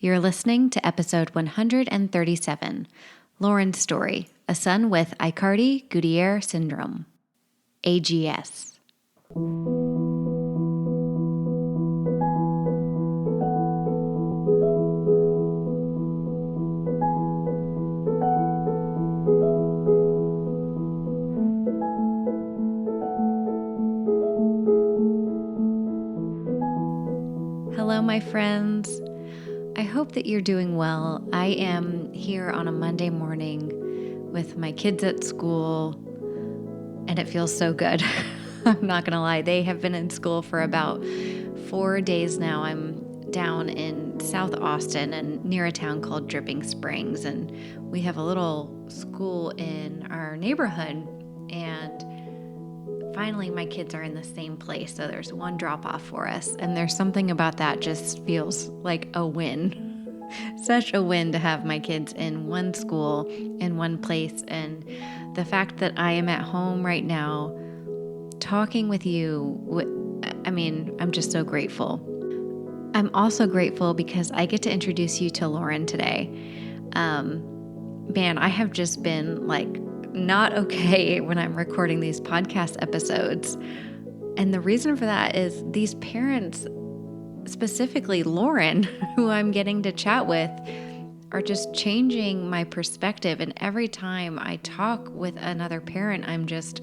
You're listening to episode 137, Lauren's Story, a son with Aicardi-Goutieres Syndrome, AGS. Hello, my friends. I hope that you're doing well. I am here on a Monday morning with my kids at school, and it feels so good. I'm not going to lie. They have been in school for about 4 days now. I'm down in South Austin and near a town called Dripping Springs, and we have a little school in our neighborhood, and finally, my kids are in the same place, so there's one drop-off for us, and there's something about that just feels like a win. Such a win to have my kids in one school, in one place, and the fact that I am at home right now talking with you, I'm just so grateful. I'm also grateful because I get to introduce you to Lauren today. Man, I have just been not okay when I'm recording these podcast episodes. And the reason for that is these parents, specifically Lauren, who I'm getting to chat with, are just changing my perspective. And every time I talk with another parent, I'm just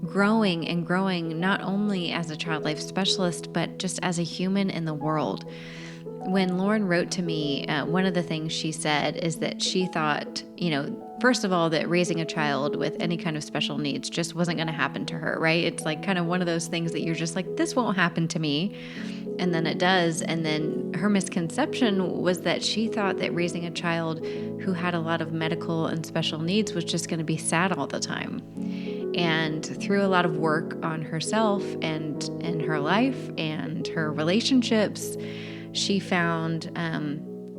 growing and growing, not only as a child life specialist, but just as a human in the world. When Lauren wrote to me, one of the things she said is that she thought, first of all, that raising a child with any kind of special needs just wasn't going to happen to her, right? It's like kind of one of those things that you're just like, this won't happen to me. And then it does. And then her misconception was that she thought that raising a child who had a lot of medical and special needs was just going to be sad all the time. And through a lot of work on herself and in her life and her relationships, she found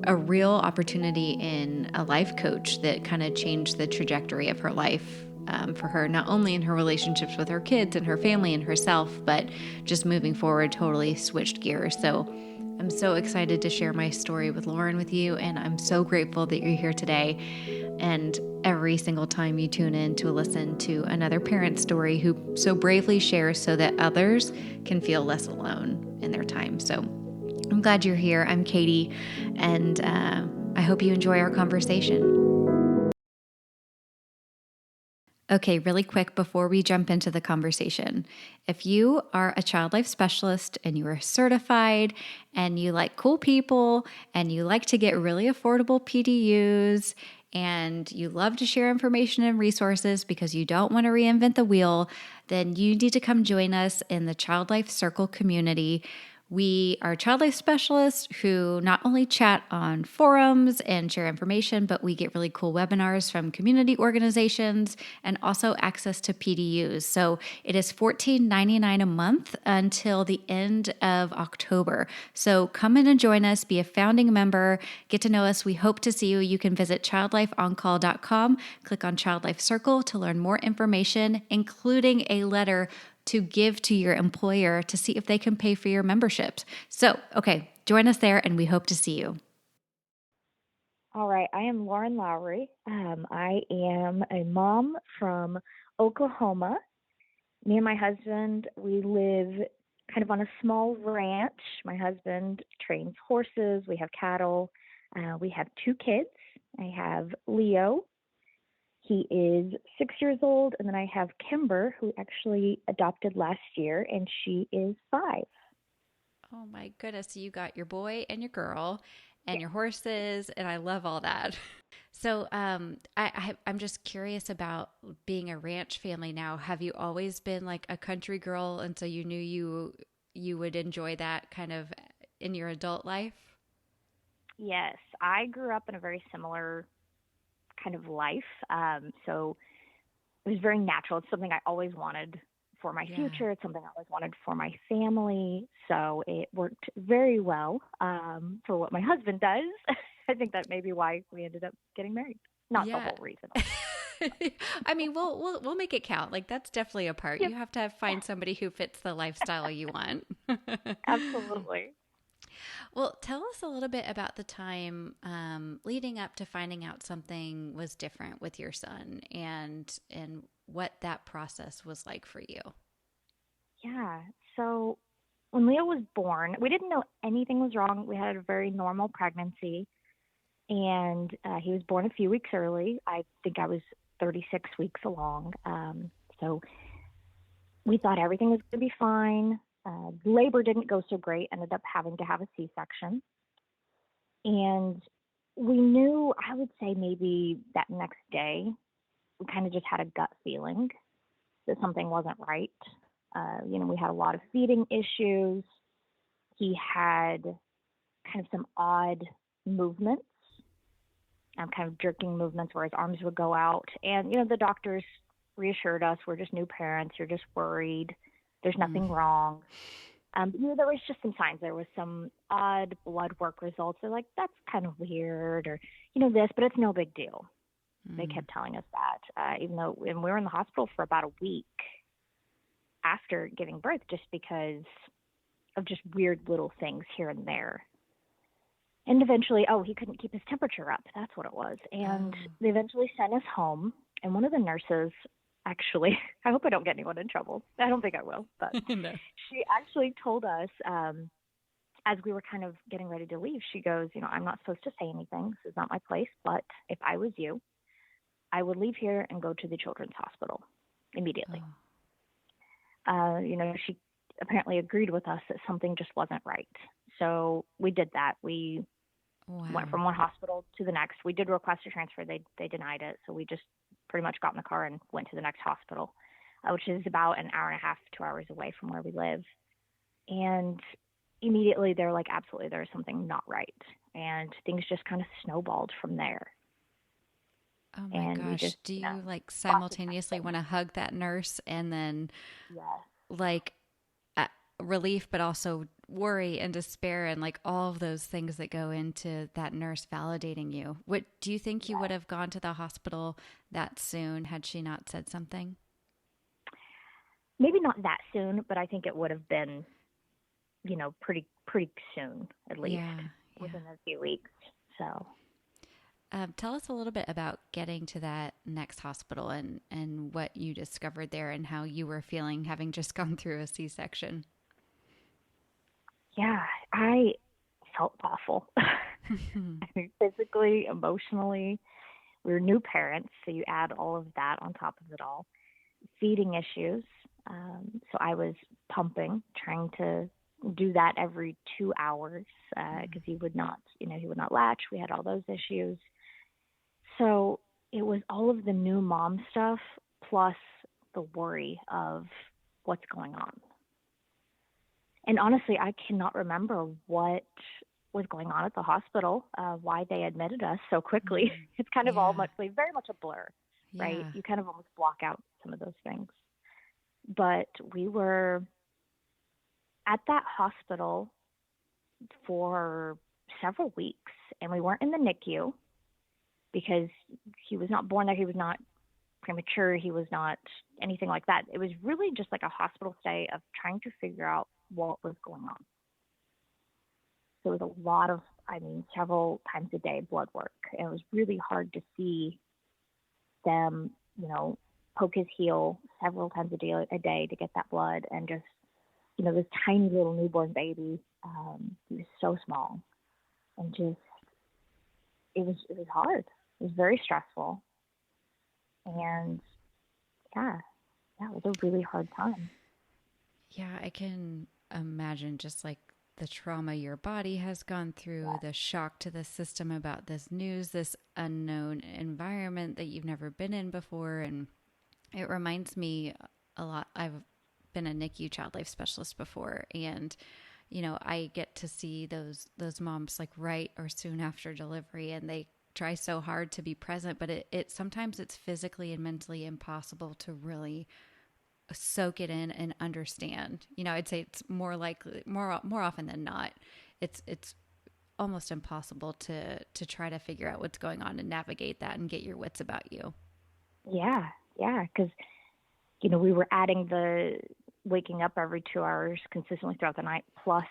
a real opportunity in a life coach that kind of changed the trajectory of her life for her, not only in her relationships with her kids and her family and herself, but just moving forward, totally switched gears. So I'm so excited to share my story with Lauren with you, and I'm so grateful that you're here today. And every single time you tune in to listen to another parent's story who so bravely shares so that others can feel less alone in their time. So I'm glad you're here. I'm Katie, and I hope you enjoy our conversation. Okay, really quick before we jump into the conversation. If you are a child life specialist and you are certified and you like cool people and you like to get really affordable PDUs and you love to share information and resources because you don't want to reinvent the wheel, then you need to come join us in the Child Life Circle community. We are child life specialists who not only chat on forums and share information, but we get really cool webinars from community organizations and also access to PDUs. So it is $14.99 a month until the end of October. So come in and join us, be a founding member, get to know us. We hope to see you. You can visit childlifeoncall.com, click on Child Life Circle to learn more information, including a letter to give to your employer to see if they can pay for your memberships. So, okay, join us there and we hope to see you. All right, I am Lauren Lowry. I am a mom from Oklahoma. Me and my husband, we live kind of on a small ranch. My husband trains horses. We have cattle. We have 2 kids. I have Leo. He is 6 years old, and then I have Kimber, who actually adopted last year, and she is 5. Oh my goodness, so you got your boy and your girl and your horses, and I love all that. So I'm just curious about being a ranch family now. Have you always been like a country girl, and so you knew you would enjoy that kind of in your adult life? Yes, I grew up in a very similar kind of life. So it was very natural. It's something I always wanted for my future. It's something I always wanted for my family. So it worked very well for what my husband does. I think that may be why we ended up getting married. Not the whole reason. I mean, we'll make it count. Like that's definitely a part. Yep. You have to find somebody who fits the lifestyle you want. Absolutely. Well, tell us a little bit about the time leading up to finding out something was different with your son, and what that process was like for you. Yeah. So when Leo was born, we didn't know anything was wrong. We had a very normal pregnancy, and he was born a few weeks early. I think I was 36 weeks along. So we thought everything was going to be fine. Labor didn't go so great, ended up having to have a C-section. And we knew, I would say maybe that next day, we kind of just had a gut feeling that something wasn't right. We had a lot of feeding issues. He had kind of some odd movements, kind of jerking movements where his arms would go out. And, the doctors reassured us, we're just new parents. You're just worried. There's nothing wrong. There was just some signs. There was some odd blood work results. They're like, that's kind of weird, or, this, but it's no big deal. They kept telling us that, even though, and we were in the hospital for about a week after giving birth, just because of just weird little things here and there. And eventually, he couldn't keep his temperature up. That's what it was. And they eventually sent us home. And one of the nurses, actually, I hope I don't get anyone in trouble. I don't think I will. But No. she actually told us, as we were kind of getting ready to leave, she goes, I'm not supposed to say anything. This is not my place. But if I was you, I would leave here and go to the children's hospital immediately. She apparently agreed with us that something just wasn't right. So we did that. We went from one hospital to the next. We did request a transfer. They denied it. So we just pretty much got in the car and went to the next hospital, which is about an hour and a half, 2 hours away from where we live. And immediately they're like, absolutely, there's something not right. And things just kind of snowballed from there. Oh my gosh. Do you like simultaneously want to hug that nurse and then like relief, but also worry and despair and like all of those things that go into that nurse validating you? What do you think you would have gone to the hospital that soon had she not said something? Maybe not that soon, but I think it would have been, pretty soon, at least within a few weeks. So. Tell us a little bit about getting to that next hospital and what you discovered there and how you were feeling having just gone through a C-section. Yeah, I felt awful. I mean, physically, emotionally. We were new parents, so you add all of that on top of it all. Feeding issues. So I was pumping, trying to do that every 2 hours because he would not latch. We had all those issues. So it was all of the new mom stuff plus the worry of what's going on. And honestly, I cannot remember what was going on at the hospital, why they admitted us so quickly. It's kind of very much a blur, right? You kind of almost block out some of those things. But we were at that hospital for several weeks, and we weren't in the NICU because he was not born there. He was not premature. He was not anything like that. It was really just like a hospital stay of trying to figure out what was going on. So it was a lot of, several times a day blood work. And it was really hard to see them, poke his heel several times a day to get that blood. And just, this tiny little newborn baby, he was so small. And just, it was hard. It was very stressful. And it was a really hard time. Yeah, I can imagine just like the trauma your body has gone through, the shock to the system about this news, this unknown environment that you've never been in before. And it reminds me a lot. I've been a NICU child life specialist before, and I get to see those moms like right or soon after delivery, and they try so hard to be present, but it sometimes it's physically and mentally impossible to really soak it in and understand. I'd say it's more often than not, it's almost impossible to try to figure out what's going on and navigate that and get your wits about you. Yeah, because we were adding the waking up every 2 hours consistently throughout the night, plus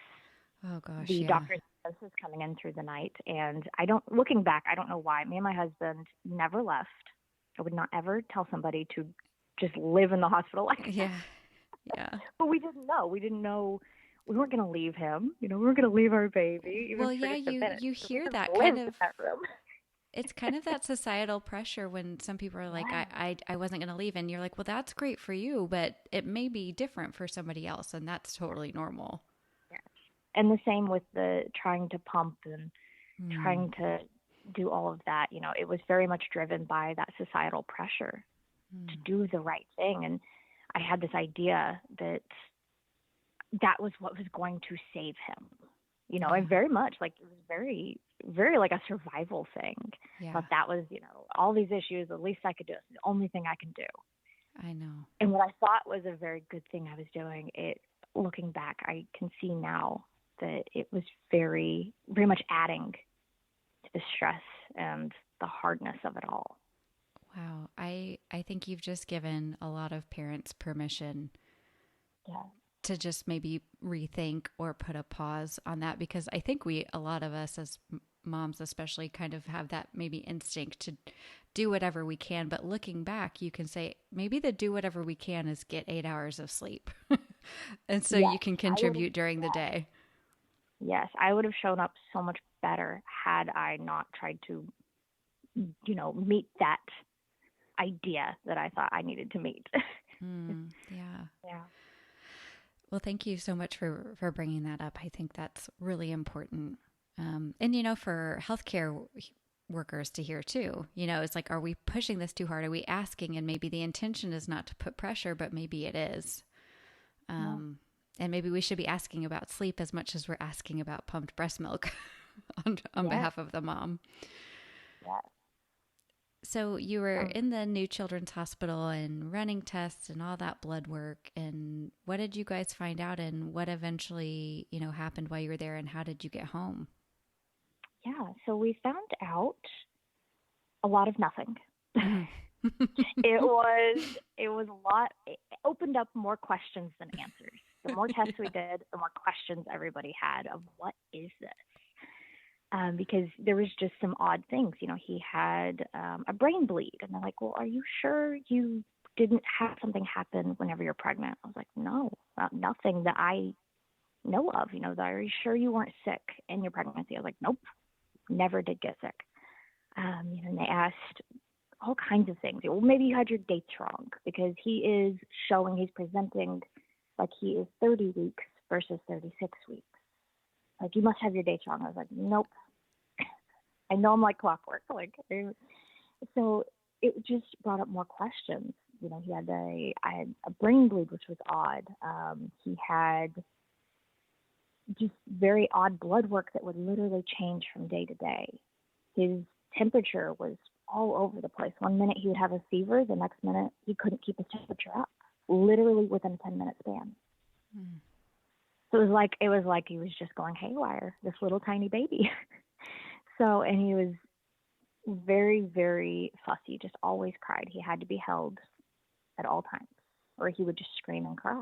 Oh gosh, the yeah. doctor's nurses coming in through the night. And looking back, I don't know why. Me and my husband never left. I would not ever tell somebody to just live in the hospital like that. Yeah. Yeah. But we didn't know. We didn't know we weren't going to leave him. We weren't going to leave our baby, even Well, for yeah, just a minute. you So we hear just that kind lived in of, that room. it's kind of that societal pressure when some people are like, Yeah. I wasn't going to leave. And you're like, well, that's great for you, but it may be different for somebody else. And that's totally normal. Yeah. And the same with the trying to pump and Mm, trying to do all of that. It was very much driven by that societal pressure to mm, do the right thing. And I had this idea that that was what was going to save him. And yeah. very much like it was very, very like a survival thing. Yeah. But that was, all these issues, the least I could do. It's the only thing I can do. I know. And what I thought was a very good thing I was doing, looking back, I can see now that it was very, very much adding to the stress and the hardness of it all. Wow. I think you've just given a lot of parents permission Yeah. to just maybe rethink or put a pause on that, because I think a lot of us as moms especially kind of have that maybe instinct to do whatever we can, but looking back you can say maybe the do whatever we can is get 8 hours of sleep. And so you Yes, can I would have. contribute during the day. Yes, I would have shown up so much better had I not tried to, meet that idea that I thought I needed to meet. Yeah. Yeah. Well, thank you so much for bringing that up. I think that's really important. And for healthcare workers to hear too, it's like, are we pushing this too hard? Are we asking? And maybe the intention is not to put pressure, but maybe it is. Yeah. And maybe we should be asking about sleep as much as we're asking about pumped breast milk on Yes. behalf of the mom. Yes. So you were Um, in the new children's hospital and running tests and all that blood work. And what did you guys find out? And what eventually, happened while you were there? And how did you get home? yeah. So we found out a lot of nothing. Mhm. It was a lot. It opened up more questions than answers. The more tests we did, the more questions everybody had of what is this? Because there was just some odd things. He had a brain bleed, and they're like, "Well, are you sure you didn't have something happen whenever you're pregnant?" I was like, "No, nothing that I know of. Are you sure you weren't sick in your pregnancy?" I was like, "Nope, never did get sick." And they asked all kinds of things. Well, maybe you had your dates wrong because he's presenting like he is 30 weeks versus 36 weeks. Like, you must have your dates wrong. I was like, nope. I know I'm like clockwork. So it just brought up more questions. I had a brain bleed, which was odd. He had just very odd blood work that would literally change from day to day. His temperature was all over the place. One minute he would have a fever, the next minute he couldn't keep his temperature up, literally within a 10-minute span. Mm. So it was like he was just going haywire, this little tiny baby. And he was very, very fussy, just always cried. He had to be held at all times, or he would just scream and cry.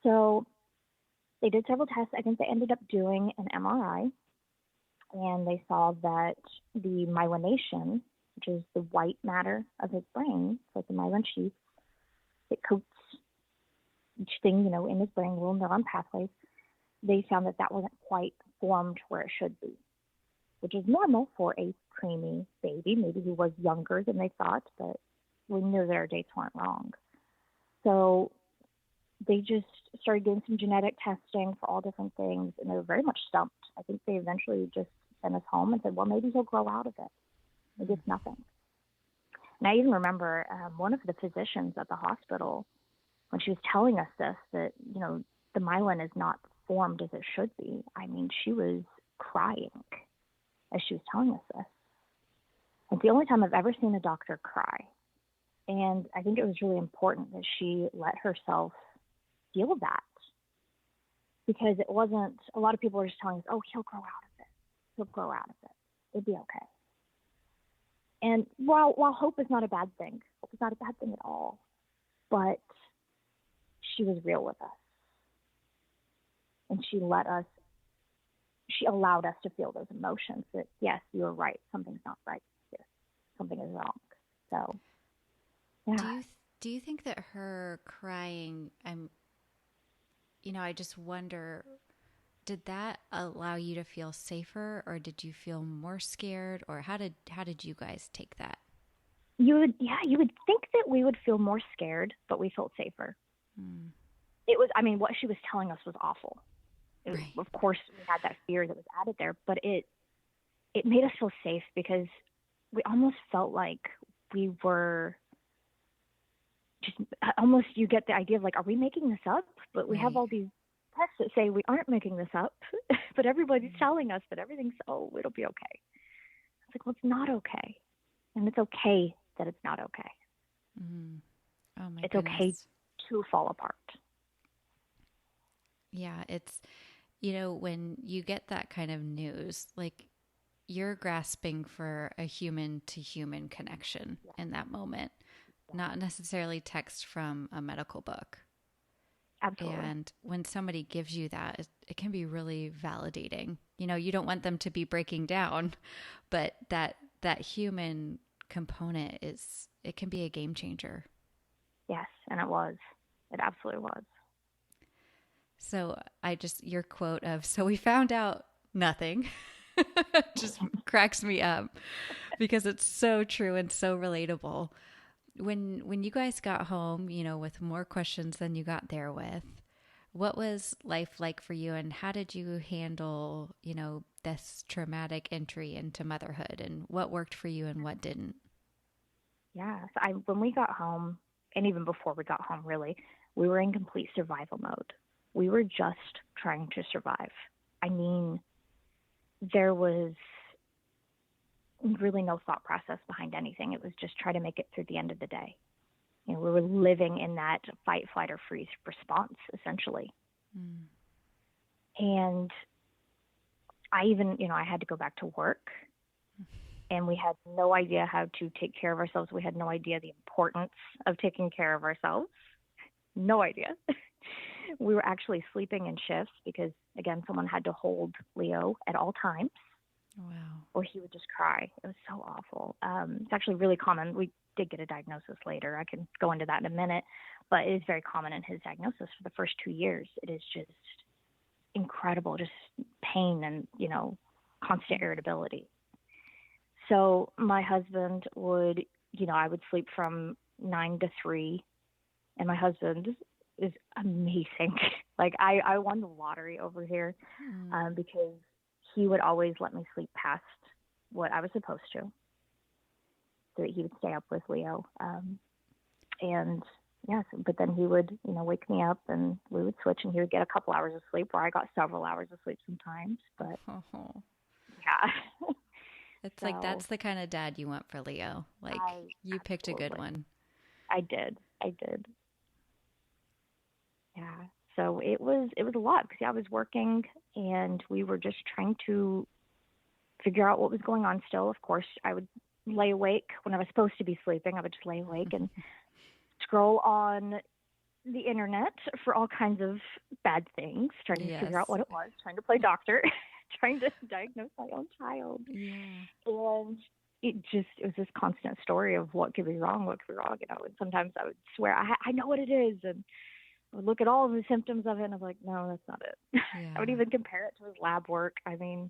So they did several tests. I think they ended up doing an MRI, and they saw that the myelination, which is the white matter of his brain, so the myelin sheath, it coats each thing, in his brain, little neuron pathways. They found that wasn't quite formed where it should be, which is normal for a preemie baby. Maybe he was younger than they thought, but we knew their dates weren't wrong. So they just started doing some genetic testing for all different things, and they were very much stumped. I think they eventually just sent us home and said, well, maybe he'll grow out of it. Maybe it's nothing. And I even remember one of the physicians at the hospital, when she was telling us this, that, the myelin is not formed as it should be. I mean, she was crying as she was telling us this. It's the only time I've ever seen a doctor cry. And I think it was really important that she let herself feel that, because it wasn't, a lot of people were just telling us, oh, he'll grow out of it. He'll grow out of it. It'll be okay. And while hope is not a bad thing, hope is not a bad thing at all, but she was real with us. And she allowed us to feel those emotions that, yes, you're right. Something's not right here. Something is wrong. So, Do yeah. you do you think that her crying, I just wonder, did that allow you to feel safer, or did you feel more scared, or how did you guys take that? You would think that we would feel more scared, but we felt safer. Mm, It was, I mean, what she was telling us was awful. right. Of course, we had that fear that was added there, but it made us feel safe because we almost felt like we were just almost, you get the idea of like, are we making this up? But we have Right. all these tests that say we aren't making this up, but everybody's Mm, telling us that everything's, oh, it'll be okay. It's like, well, it's not okay. And it's okay that it's not okay. mm. Oh my It's okay goodness. to fall apart. Yeah, it's, when you get that kind of news, like you're grasping for a human to human connection Yeah, in that moment, yeah, not necessarily text from a medical book. absolutely. And when somebody gives you that, it can be really validating. You don't want them to be breaking down, but that human component it can be a game changer. Yes, and it was. It absolutely was. So your quote of, so we found out nothing just cracks me up because it's so true and so relatable. When you guys got home, with more questions than you got there with, what was life like for you, and how did you handle, this traumatic entry into motherhood, and what worked for you and what didn't? Yeah. So when we got home, and even before we got home, really, we were in complete survival mode. We were just trying to survive. I mean, there was really no thought process behind anything. It was just try to make it through the end of the day. We were living in that fight, flight, or freeze response, essentially. Mm. And I even, I had to go back to work, and we had no idea how to take care of ourselves. We had no idea the importance of taking care of ourselves. No idea. We were actually sleeping in shifts because, again, someone had to hold Leo at all times Wow. or he would just cry. It was so awful. It's actually really common. We did get a diagnosis later. I can go into that in a minute, but it is very common in his diagnosis for the first 2 years. It is just incredible, just pain and, constant irritability. So my husband would, I would sleep from 9 to 3, and my husband is amazing. Like I won the lottery over here Mm. because he would always let me sleep past what I was supposed to, so that he would stay up with Leo. And yes, but then he would, wake me up and we would switch, and he would get a couple hours of sleep, or I got several hours of sleep sometimes. But Oh. yeah, It's like so that's the kind of dad you want for Leo. Like I you picked a good absolutely, one. I did. Yeah. So it was a lot because, yeah, I was working and we were just trying to figure out what was going on still. Of course, I would lay awake when I was supposed to be sleeping. I would just lay awake and scroll on the internet for all kinds of bad things, trying to figure out Yes. what it was, trying to play doctor, trying to diagnose my own child. Yeah. And it was this constant story of what could be wrong, and sometimes I would swear, I know what it is. And I would look at all of the symptoms of it, and I'm like, no, that's not it. I would Yeah. even compare it to his lab work. I mean,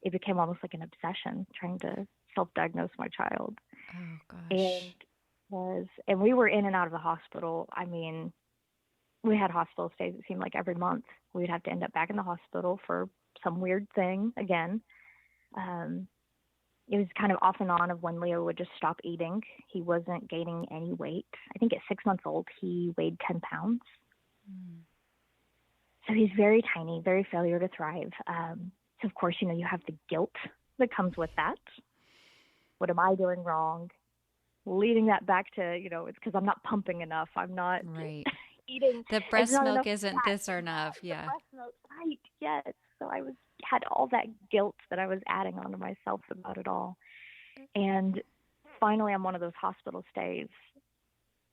it became almost like an obsession trying to self-diagnose my child. Oh And gosh. we were in and out of the hospital. I mean, we had hospital stays, it seemed like every month. We'd have to end up back in the hospital for some weird thing again. Um, it was kind of off and on of when Leo would just stop eating. He wasn't gaining any weight. I think at 6 months old, he weighed 10 pounds. Mm. So he's very tiny, very failure to thrive. So, of course, you have the guilt that comes with that. What am I doing wrong? Leading that back to, it's because I'm not pumping enough. I'm not Right. eating. The It's breast not milk enough isn't fat. this or enough. The Yeah. breast milk, right? Yes. So had all that guilt that I was adding onto myself about it all. And finally, on one of those hospital stays,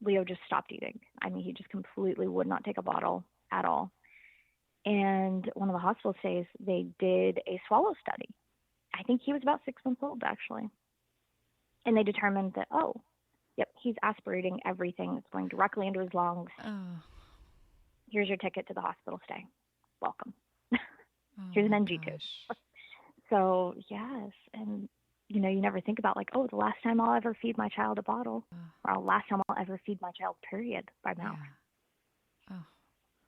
Leo just stopped eating. I mean, he just completely would not take a bottle at all. And one of the hospital stays, they did a swallow study. I think he was about 6 months old, actually. And they determined that, oh, yep, he's aspirating everything. It's going directly into his lungs. Oh. Here's your ticket to the hospital stay. Welcome. Oh Here's an my NG tube. gosh. So, yes. And, you know, you never think about like, oh, the last time I'll ever feed my child a bottle, or last time I'll ever feed my child, period, by mouth. Yeah. Oh.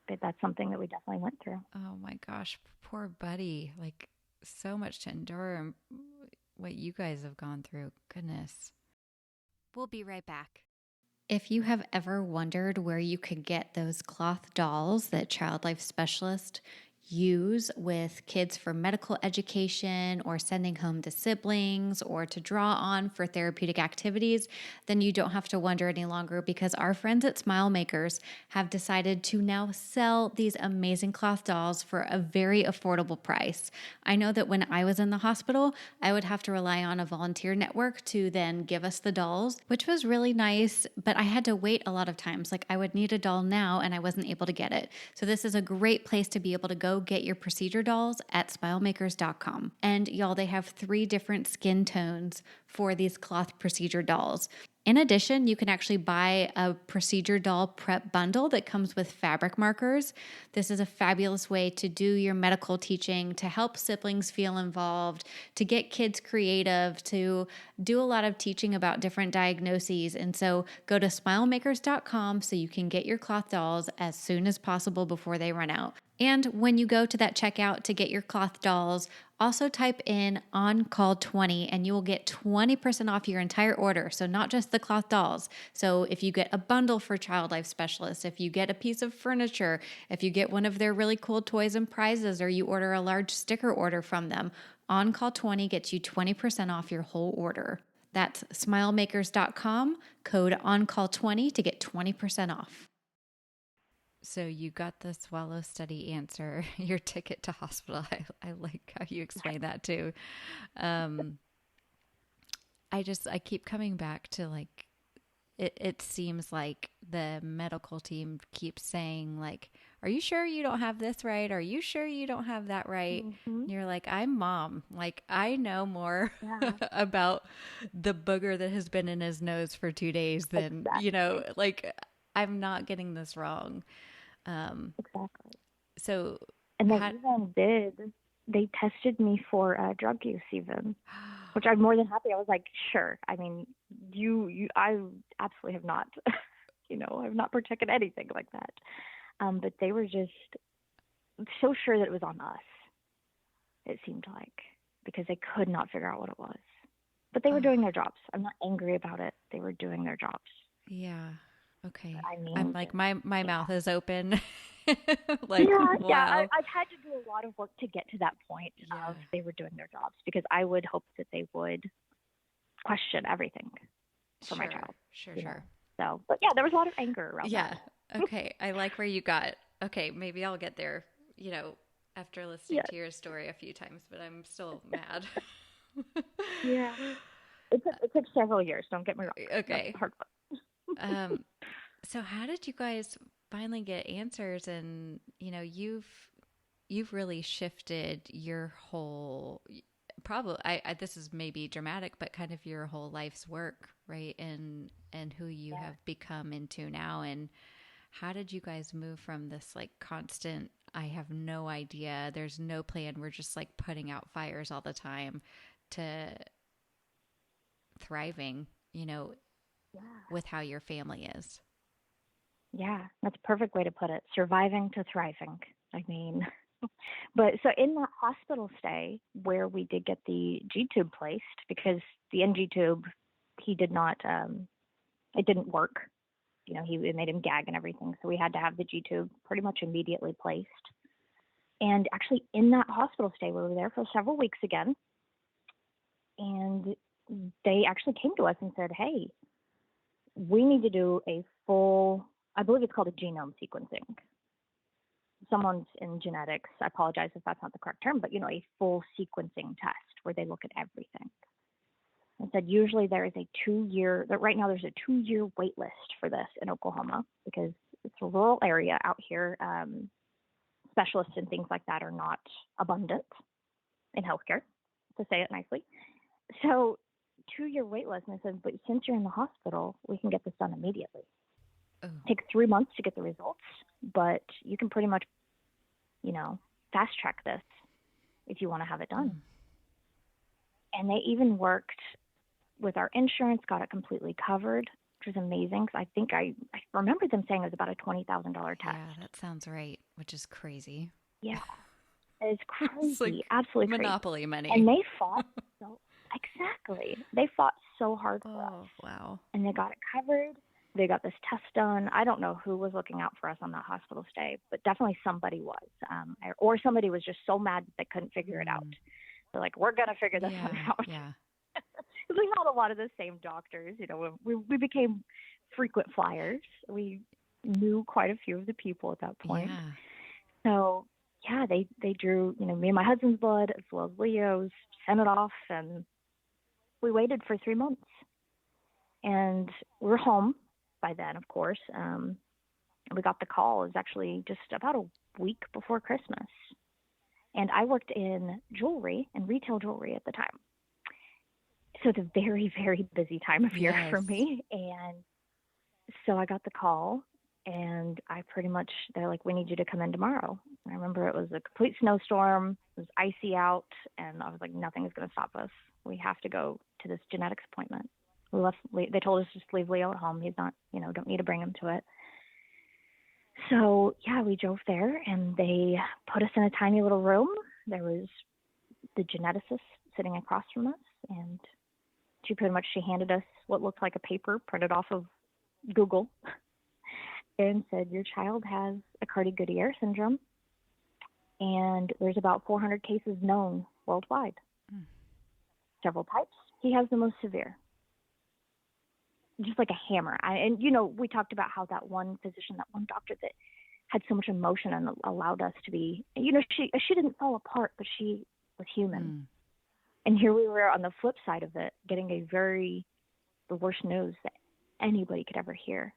But that's something that we definitely went through. Oh my gosh, poor buddy. Like, so much to endure and what you guys have gone through. Goodness. We'll be right back. If you have ever wondered where you could get those cloth dolls that Child Life Specialists use with kids for medical education or sending home to siblings or to draw on for therapeutic activities, then you don't have to wonder any longer, because our friends at Smile Makers have decided to now sell these amazing cloth dolls for a very affordable price. I know that when I was in the hospital, I would have to rely on a volunteer network to then give us the dolls, which was really nice, but I had to wait a lot of times. Like, I would need a doll now and I wasn't able to get it. So this is a great place to be able to go get your procedure dolls at smilemakers.com. And y'all, they have 3 different skin tones for these cloth procedure dolls. In addition, you can actually buy a procedure doll prep bundle that comes with fabric markers. This is a fabulous way to do your medical teaching, to help siblings feel involved, to get kids creative, to do a lot of teaching about different diagnoses. And so go to smilemakers.com so you can get your cloth dolls as soon as possible before they run out. And when you go to that checkout to get your cloth dolls, also type in OnCall20 and you will get 20% off your entire order. So not just the cloth dolls. So if you get a bundle for Child Life Specialists, if you get a piece of furniture, if you get one of their really cool toys and prizes, or you order a large sticker order from them, OnCall20 gets you 20% off your whole order. That's smilemakers.com, code OnCall20 to get 20% off. So you got the swallow study answer, your ticket to hospital. I like how you explain that too. I keep coming back to like, it seems like the medical team keeps saying like, are you sure you don't have this right? Are you sure you don't have that right? Mm-hmm. And you're like, I'm mom. Like, I know more Yeah. about the booger that has been in his nose for 2 days than, you know, like, I'm not getting this wrong. Exactly. So, And they tested me for drug use even, which I'm more than happy. I was like, sure. I mean, I absolutely have not, I've not protected anything like that. But they were just so sure that it was on us, it seemed like, because they could not figure out what it was. But they were doing their jobs. I'm not angry about it. They were doing their jobs. Yeah. Okay. I mean, I'm like, my mouth is open. Like, wow. Yeah. I've had to do a lot of work to get to that point of they were doing their jobs, because I would hope that they would question everything for my child. Sure. So, but yeah, there was a lot of anger around that. Yeah. Okay. I like where you got. Okay. Maybe I'll get there, after listening to your story a few times, but I'm still mad. Yeah. It took several years. Don't get me wrong. Okay. Hard work. So how did you guys finally get answers? And, you've really shifted your whole, probably, this is maybe dramatic, but kind of your whole life's work, right? And who you have become into now. And how did you guys move from this like constant, I have no idea, there's no plan, we're just like putting out fires all the time, to thriving, with how your family is? Yeah, that's a perfect way to put it. Surviving to thriving. I mean, but so in that hospital stay where we did get the G tube placed, because the NG tube, he did not, it didn't work. It made him gag and everything. So we had to have the G tube pretty much immediately placed. And actually in that hospital stay, we were there for several weeks again. And they actually came to us and said, hey, we need to do a full, I believe it's called a genome sequencing. Someone's in genetics. I apologize if that's not the correct term, but a full sequencing test where they look at everything. And said usually there is a 2-year, right now there's a 2-year wait list for this in Oklahoma, because it's a rural area out here. specialists and things like that are not abundant in healthcare, to say it nicely. So 2-year wait list, and I said, but since you're in the hospital, we can get this done immediately. Oh. Take 3 months to get the results, but you can pretty much, fast track this if you want to have it done. And they even worked with our insurance, got it completely covered, which was amazing. Because I think I remember them saying it was about a $20,000 test. Yeah, that sounds right, which is crazy. Yeah, it's crazy, It's like absolutely crazy. Monopoly money. And they fought exactly. They fought so hard for us. Oh, wow. And they got it covered. They got this test done. I don't know who was looking out for us on that hospital stay, but definitely somebody was. Or somebody was just so mad that they couldn't figure it out. They're like, we're going to figure this one out. Yeah. We had a lot of the same doctors. We became frequent flyers. We knew quite a few of the people at that point. Yeah. So, yeah, they drew, me and my husband's blood as well as Leo's, sent it off, and we waited for 3 months. And we were home by then, of course. We got the call. It was actually just about a week before Christmas. And I worked in jewelry and retail jewelry at the time. So it's a very, very busy time of year for me. And so I got the call, and they're like, we need you to come in tomorrow. And I remember it was a complete snowstorm. It was icy out. And I was like, nothing is going to stop us. We have to go to this genetics appointment. They told us just leave Leo at home. He's not, don't need to bring him to it. So, yeah, we drove there, and they put us in a tiny little room. There was the geneticist sitting across from us, and she handed us what looked like a paper printed off of Google and said, your child has Aicardi-Goutieres Syndrome, and there's about 400 cases known worldwide. Several types. He has the most severe. Just like a hammer. We talked about how that one physician, that one doctor that had so much emotion and allowed us to be, she didn't fall apart, but she was human. And here we were on the flip side of it, getting the worst news that anybody could ever hear.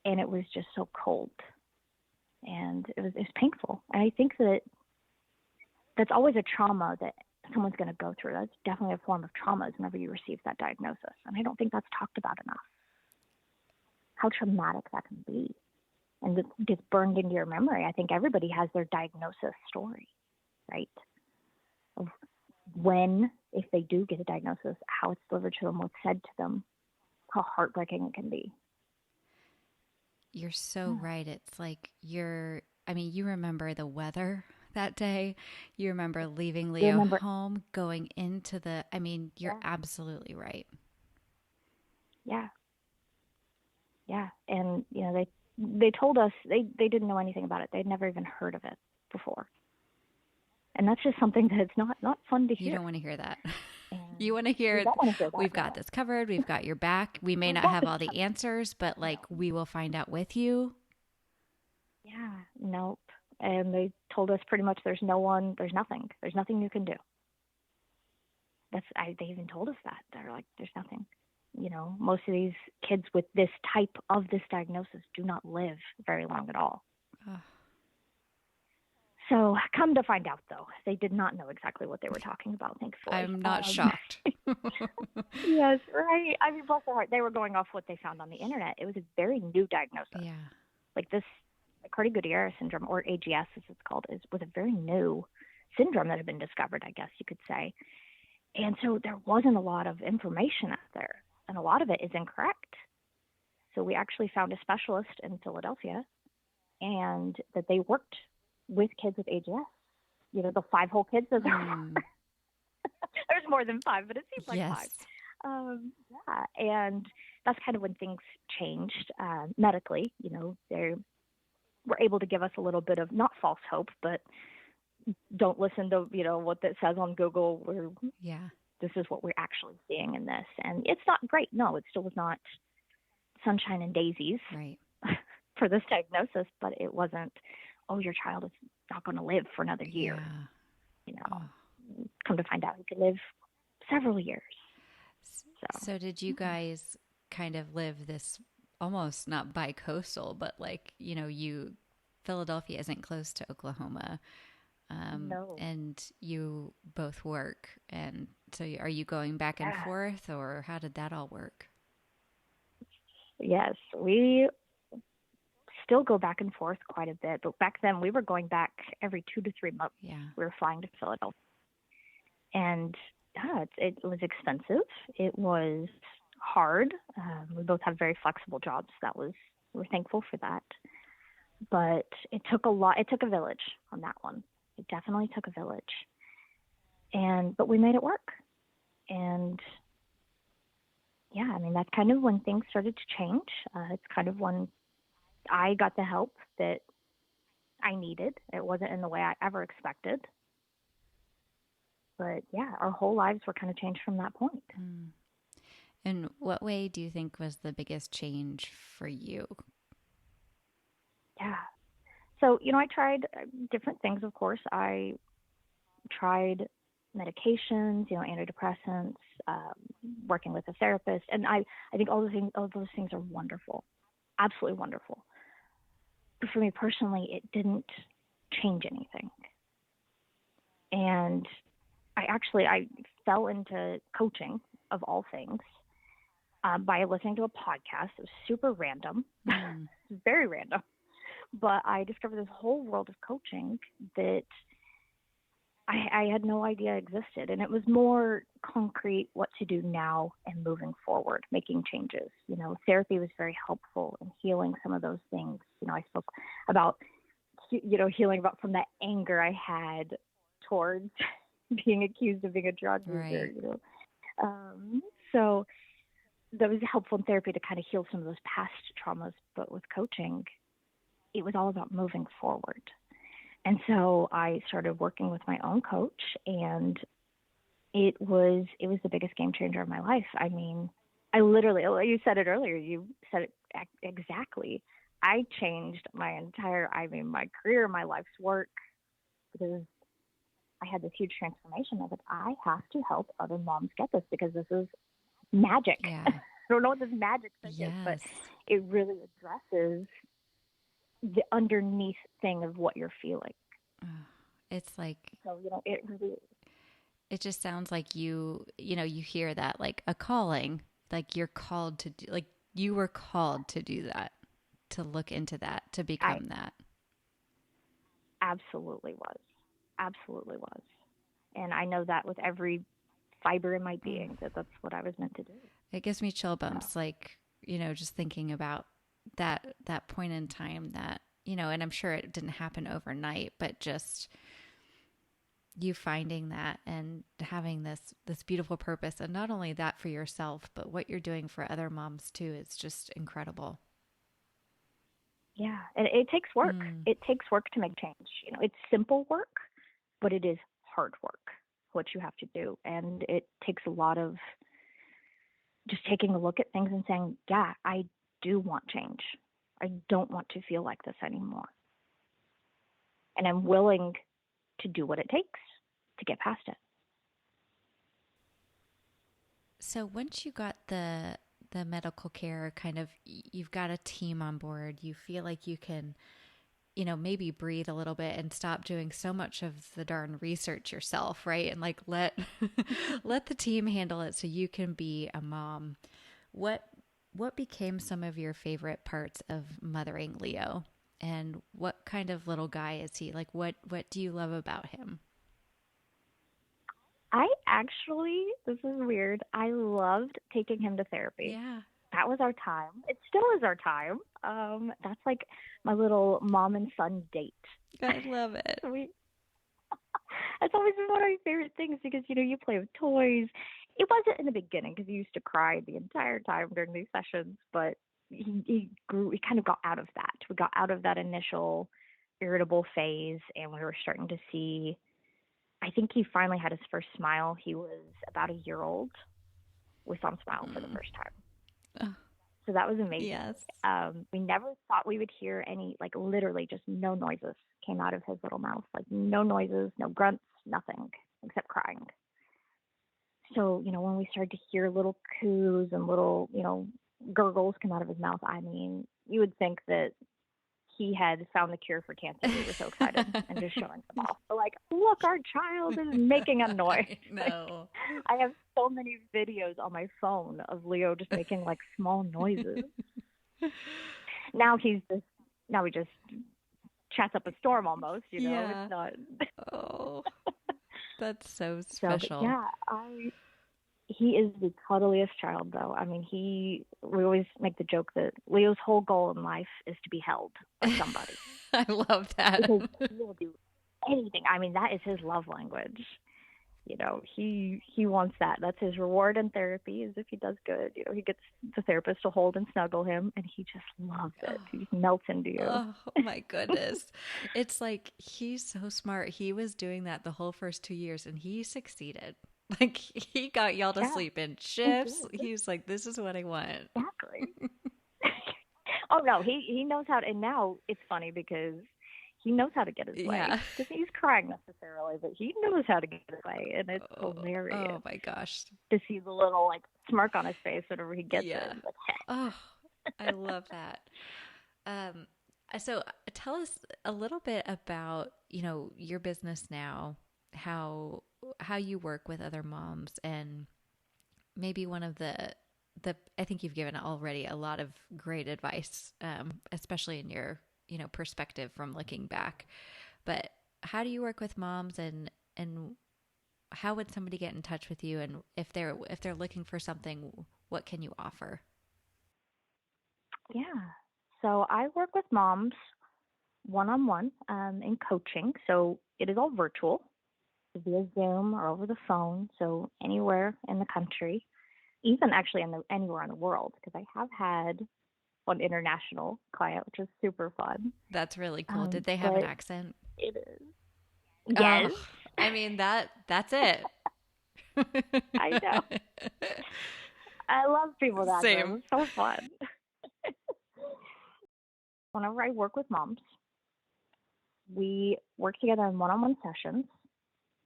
And it was just so cold. And it was painful. And I think that's always a trauma that someone's going to go through. That's definitely a form of trauma whenever you receive that diagnosis. And I don't think that's talked about enough. How traumatic that can be. And it gets burned into your memory. I think everybody has their diagnosis story, right? Of when, if they do get a diagnosis, how it's delivered to them, what's said to them, how heartbreaking it can be. You're so right. It's like you remember the weather that day. You remember leaving Leo home, going into you're absolutely right. Yeah. Yeah. And, they told us they didn't know anything about it. They'd never even heard of it before. And that's just something that's not fun to hear. You don't want to hear that. You want to hear, we've got this covered. We've got your back. We may not have all the answers, but we will find out with you. Yeah. Nope. And they told us pretty much there's nothing. There's nothing you can do. They even told us that. They're like, there's nothing. Most of these kids with this type of this diagnosis do not live very long at all. So come to find out, though, they did not know exactly what they were talking about, thankfully. I'm not shocked. Yes, right. Bless their heart. They were going off what they found on the internet. It was a very new diagnosis. Yeah. Like this Aicardi-Goutieres Syndrome, or AGS as it's called, was a very new syndrome that had been discovered, I guess you could say. And so there wasn't a lot of information out there, and a lot of it is incorrect. So we actually found a specialist in Philadelphia, and that they worked with kids with AGS. The 5 whole kids that there were. There's more than 5, but it seems like 5. Yeah, and that's kind of when things changed medically. They were able to give us a little bit of, not false hope, but don't listen to, what that says on Google. This is what we're actually seeing in this. And it's not great. No, it still was not sunshine and daisies for this diagnosis, but it wasn't, your child is not going to live for another year. Come to find out he could live several years. So did you guys kind of live this almost not bi-coastal, but you Philadelphia isn't close to Oklahoma, No. and you both work. And so are you going back and Yeah. forth, or how did that all work? Yes, we still go back and forth quite a bit, but back then we were going back every 2 to 3 months. Yeah. We were flying to Philadelphia, and yeah, it was expensive. It was hard. We both have very flexible jobs. We're thankful for that. But it took a lot. It took a village on that one. It definitely took a village. But we made it work. And yeah, I mean, that's kind of when things started to change. It's kind of when I got the help that I needed. It wasn't in the way I ever expected. But yeah, our whole lives were kind of changed from that point. In what way do you think was the biggest change for you? Yeah. So, I tried different things, of course. I tried medications, antidepressants, working with a therapist. And I think all those things are wonderful, absolutely wonderful. But for me personally, it didn't change anything. And I fell into coaching of all things by listening to a podcast. It was super random, very random. But I discovered this whole world of coaching that I had no idea existed. And it was more concrete what to do now and moving forward, making changes. Therapy was very helpful in healing some of those things. I spoke about, healing about from that anger I had towards being accused of being a drug user, So that was helpful in therapy to kind of heal some of those past traumas. But with coaching, it was all about moving forward. And so I started working with my own coach, and it was the biggest game changer of my life. I mean, I literally, you said it earlier, you said it exactly. I changed my career, my life's work, because I had this huge transformation of it. I have to help other moms get this because this is magic. Yeah. I don't know what this magic thing is, but it really addresses the underneath thing of what you're feeling. It's like, so, it really, it just sounds like you hear that like a calling, like you're called to do, like you were called to do that, to look into that, to become that. Absolutely was. And I know that with every fiber in my being that's what I was meant to do. It gives me chill bumps, like, just thinking about that point in time that, and I'm sure it didn't happen overnight, but just you finding that and having this beautiful purpose, and not only that for yourself, but what you're doing for other moms too, is just incredible. Yeah, and it takes work. It takes work to make change. It's simple work, but it is hard work, what you have to do. And it takes a lot of just taking a look at things and saying, yeah, I do want change. I don't want to feel like this anymore. And I'm willing to do what it takes to get past it. So once you got the medical care, kind of, you've got a team on board, you feel like you can, maybe breathe a little bit and stop doing so much of the darn research yourself, right? And like let the team handle it so you can be a mom. What became some of your favorite parts of mothering Leo? And what kind of little guy is he? Like what do you love about him? This is weird, I loved taking him to therapy. Yeah. That was our time. It still is our time. That's like my little mom and son date. I love it. That's always been one of my favorite things because, you play with toys. It wasn't in the beginning because he used to cry the entire time during these sessions, but he kind of got out of that. We got out of that initial irritable phase, and we were starting to see, I think he finally had his first smile. He was about a year old. We saw him smile for the first time. So that was amazing. Yes. We never thought we would hear any, like literally just no noises came out of his little mouth. Like no noises, no grunts, nothing except crying. So, when we started to hear little coos and little, gurgles come out of his mouth, I mean, you would think that he had found the cure for cancer. We were so excited and just showing them off. We're like, look, our child is making a noise. No. I have so many videos on my phone of Leo just making like small noises. Now he just chats up a storm almost, you know. Yeah. It's not. Oh, that's so So, but special. yeah, he is the cuddliest child, though. I mean, we always make the joke that Leo's whole goal in life is to be held by somebody I love that. because he will do anything. I mean, that is his love language. You know, he wants that. That's his reward in therapy, is if he does good. You know, he gets the therapist to hold and snuggle him, and he just loves it. He just melts into you. Oh my goodness. It's like he's so smart. He was doing that the whole first 2 years and he succeeded. Like he got y'all to Yeah, sleep in he shifts. did. He was like, this is what I want. Exactly. Oh no, he knows how to, and now it's funny because he knows how to get his way. Yeah. Doesn't use crying necessarily, but he knows how to get his way, and it's Oh, oh hilarious my gosh. to see the little like smirk on his face whenever he gets Yeah. it. Like, Oh, I love that. Um, so tell us a little bit about, your business now, how you work with other moms, and maybe one of the I think you've given already a lot of great advice, especially in your, perspective from looking back. But how do you work with moms, and how would somebody get in touch with you, and if they're looking for something, what can you offer? yeah. So I work with moms one-on-one in coaching. So it is all virtual, via Zoom or over the phone. So anywhere in the country, even actually anywhere in the world, because I have had one international client, which is super fun. That's really cool. Did they have an But accent? it is. Oh, Yes, I mean that's it. I know. I love people with accents. Same. It's so fun. Whenever I work with moms, we work together in one-on-one sessions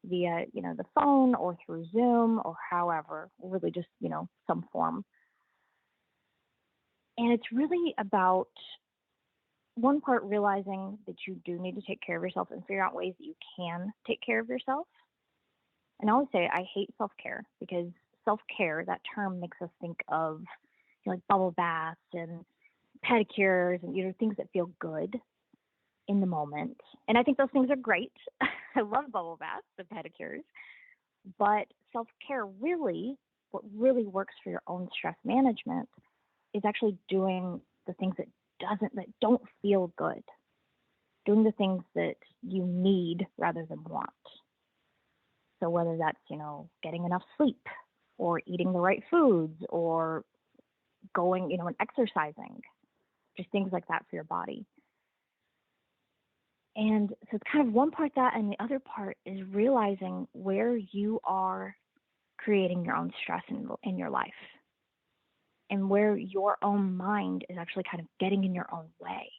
via, the phone or through Zoom or however, really just, some form. And it's really about one part realizing that you do need to take care of yourself and figure out ways that you can take care of yourself. And I always say I hate self-care because self-care, that term makes us think of like bubble baths and pedicures and things that feel good in the moment. And I think those things are great. I love bubble baths and pedicures. But self-care really, what really works for your own stress management is actually doing the things that don't feel good. Doing the things that you need rather than want. So whether that's, getting enough sleep or eating the right foods or going, and exercising, just things like that for your body. And so it's kind of one part that, and the other part is realizing where you are creating your own stress in your life and where your own mind is actually kind of getting in your own way.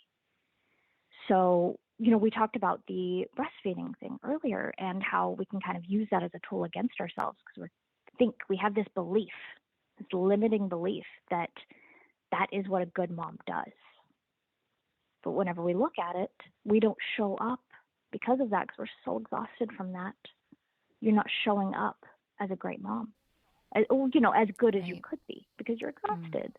So, we talked about the breastfeeding thing earlier and how we can kind of use that as a tool against ourselves because we have this belief, this limiting belief that is what a good mom does. But whenever we look at it, we don't show up because of that because we're so exhausted from that. You're not showing up as a great mom, as good as you Right. could be because you're exhausted.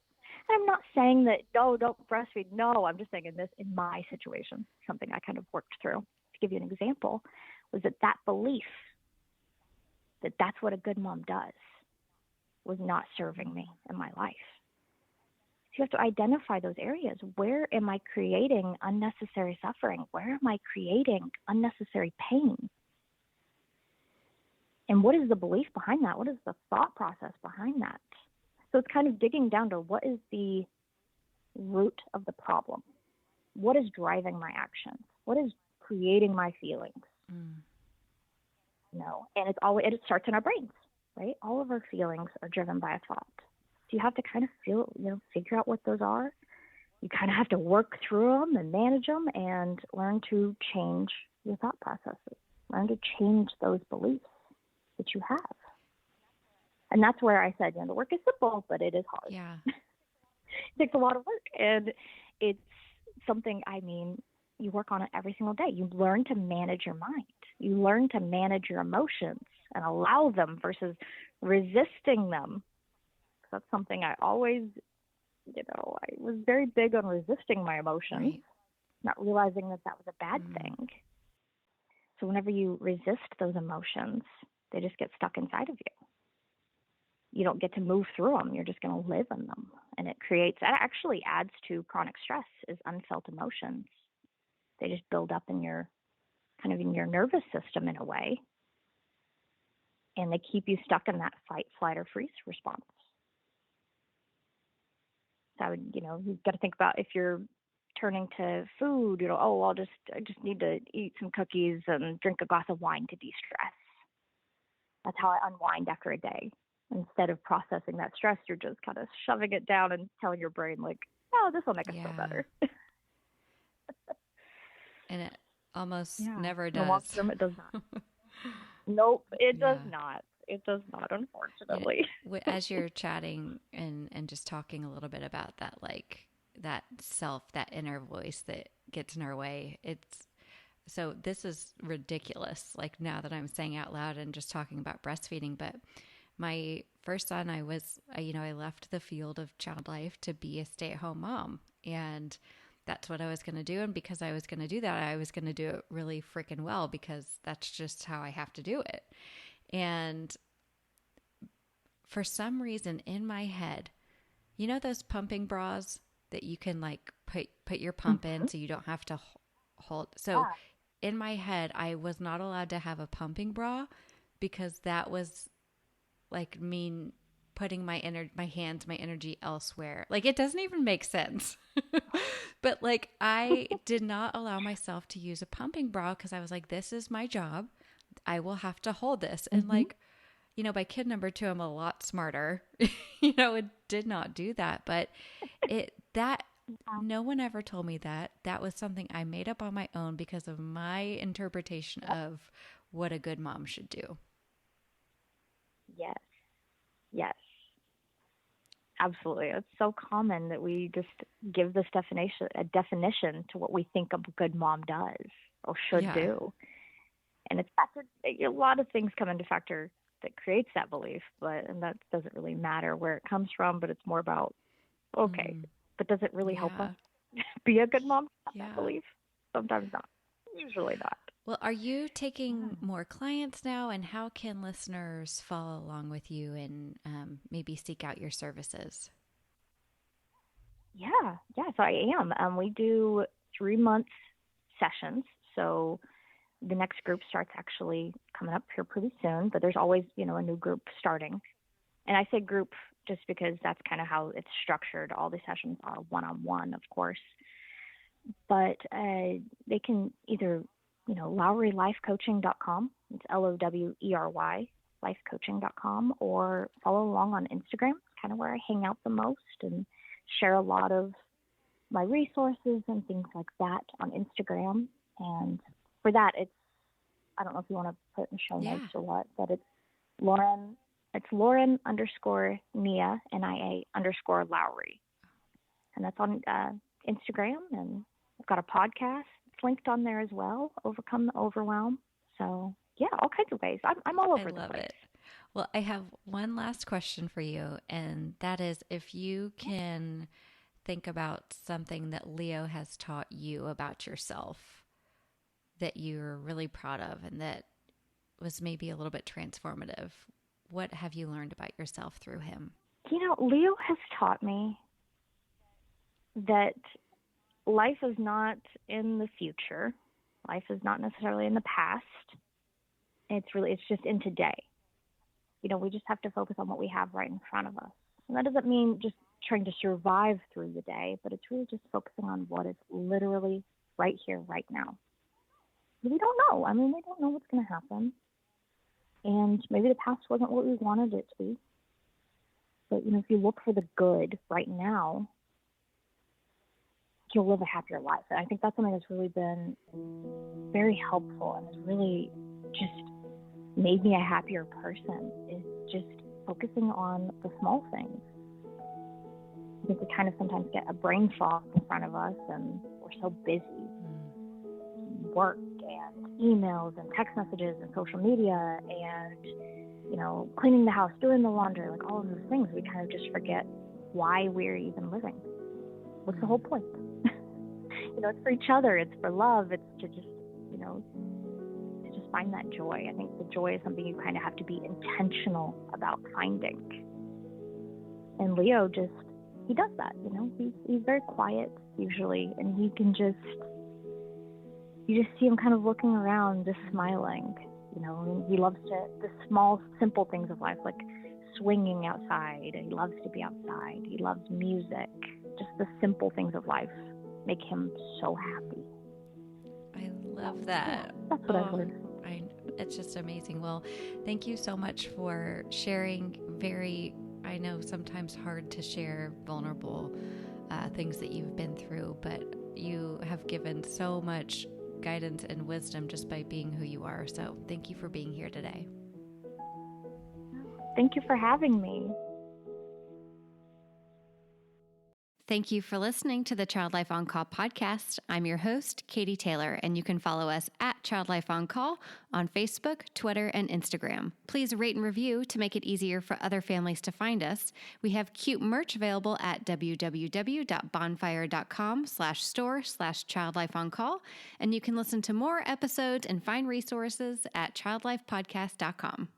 And I'm not saying that, no, don't breastfeed. No, I'm just saying in my situation, something I kind of worked through. To give you an example, was that belief that that's what a good mom does was not serving me in my life. So you have to identify those areas. Where am I creating unnecessary suffering? Where am I creating unnecessary pain? And what is the belief behind that? What is the thought process behind that? So it's kind of digging down to what is the root of the problem? What is driving my actions? What is creating my feelings? And it starts in our brains, right? All of our feelings are driven by a thought. So you have to kind of figure out what those are. You kind of have to work through them and manage them and learn to change your thought processes. Learn to change those beliefs that you have. And that's where I said, the work is simple, but it is hard. Yeah. It takes a lot of work. And it's something, you work on it every single day. You learn to manage your mind. You learn to manage your emotions and allow them versus resisting them. That's something I always, I was very big on resisting my emotions, Right. not realizing that was a bad thing. So whenever you resist those emotions, they just get stuck inside of you. You don't get to move through them. You're just going to live in them. And that actually adds to chronic stress, is unfelt emotions. They just build up in your nervous system in a way. And they keep you stuck in that fight, flight, or freeze response. So you've got to think about if you're turning to food, I just need to eat some cookies and drink a glass of wine to de-stress. That's how I unwind after a day. Instead of processing that stress, you're just kind of shoving it down and telling your brain, like, oh, this will make us feel better. And it almost never does. Long term, it does not. Nope, it does not. It does not, unfortunately. As you're chatting and just talking a little bit about that, like that self, that inner voice that gets in our way, so this is ridiculous. Like now that I'm saying out loud and just talking about breastfeeding, but my first son, I left the field of child life to be a stay-at-home mom, and that's what I was going to do. And because I was going to do that, I was going to do it really freaking well, because that's just how I have to do it. And for some reason in my head, those pumping bras that you can like put your pump in so you don't have to hold. So in my head, I was not allowed to have a pumping bra because that was like me putting my hands, my energy elsewhere. Like it doesn't even make sense. But like I did not allow myself to use a pumping bra because I was like, this is my job. I will have to hold this. And like, by kid number 2, I'm a lot smarter. It did not do that. But no one ever told me that. That was something I made up on my own because of my interpretation of what a good mom should do. Yes. Absolutely. It's so common that we just give this definition to what we think a good mom does or should do. And it's a lot of things come into factor that creates that belief, and that doesn't really matter where it comes from, but it's more about, but does it really help us be a good mom? That belief? Sometimes not. Usually not. Well, are you taking more clients now, and how can listeners follow along with you and maybe seek out your services? Yeah. So I am. We do 3-month sessions. So the next group starts actually coming up here pretty soon, but there's always, a new group starting. And I say group just because that's kind of how it's structured. All the sessions are one-on-one, of course. But they can either, LoweryLifeCoaching.com. It's LOWERY, lifecoaching.com, or follow along on Instagram, kind of where I hang out the most and share a lot of my resources and things like that on Instagram. And for that, I don't know if you want to put it in show notes or what, but it's Lauren _Nia, NIA _Lowry. And that's on Instagram, and I've got a podcast. It's linked on there as well, Overcome the Overwhelm. So yeah, all kinds of ways. I'm all over the place. I love it. Well, I have one last question for you, and that is if you can think about something that Leo has taught you about yourself that you're really proud of and that was maybe a little bit transformative. What have you learned about yourself through him? Leo has taught me that life is not in the future. Life is not necessarily in the past. It's just in today. We just have to focus on what we have right in front of us. And that doesn't mean just trying to survive through the day, but it's really just focusing on what is literally right here, right now. We don't know. We don't know what's going to happen. And maybe the past wasn't what we wanted it to be. But, if you look for the good right now, you'll live a happier life. And I think that's something that's really been very helpful and has really just made me a happier person, is just focusing on the small things. I think we kind of sometimes get a brain fog in front of us, and we're we're so busy. Work and emails and text messages and social media and, cleaning the house, doing the laundry, like all of those things, we kind of just forget why we're even living. What's the whole point? It's for each other. It's for love. It's to just, to just find that joy. I think the joy is something you kind of have to be intentional about finding. And Leo he does that, he's very quiet usually, and he can you just see him kind of looking around, just smiling, and he loves the small, simple things of life, like swinging outside. He loves to be outside. He loves music. Just the simple things of life make him so happy. I love that. That's what I've learned. It's just amazing. Well, thank you so much for sharing I know sometimes hard to share vulnerable things that you've been through, but you have given so much guidance and wisdom just by being who you are. So thank you for being here today. Thank you for having me. Thank you for listening to the Child Life On Call podcast. I'm your host, Katie Taylor, and you can follow us at Child Life On Call on Facebook, Twitter, and Instagram. Please rate and review to make it easier for other families to find us. We have cute merch available at www.bonfire.com/store/childlifeoncall, and you can listen to more episodes and find resources at childlifepodcast.com.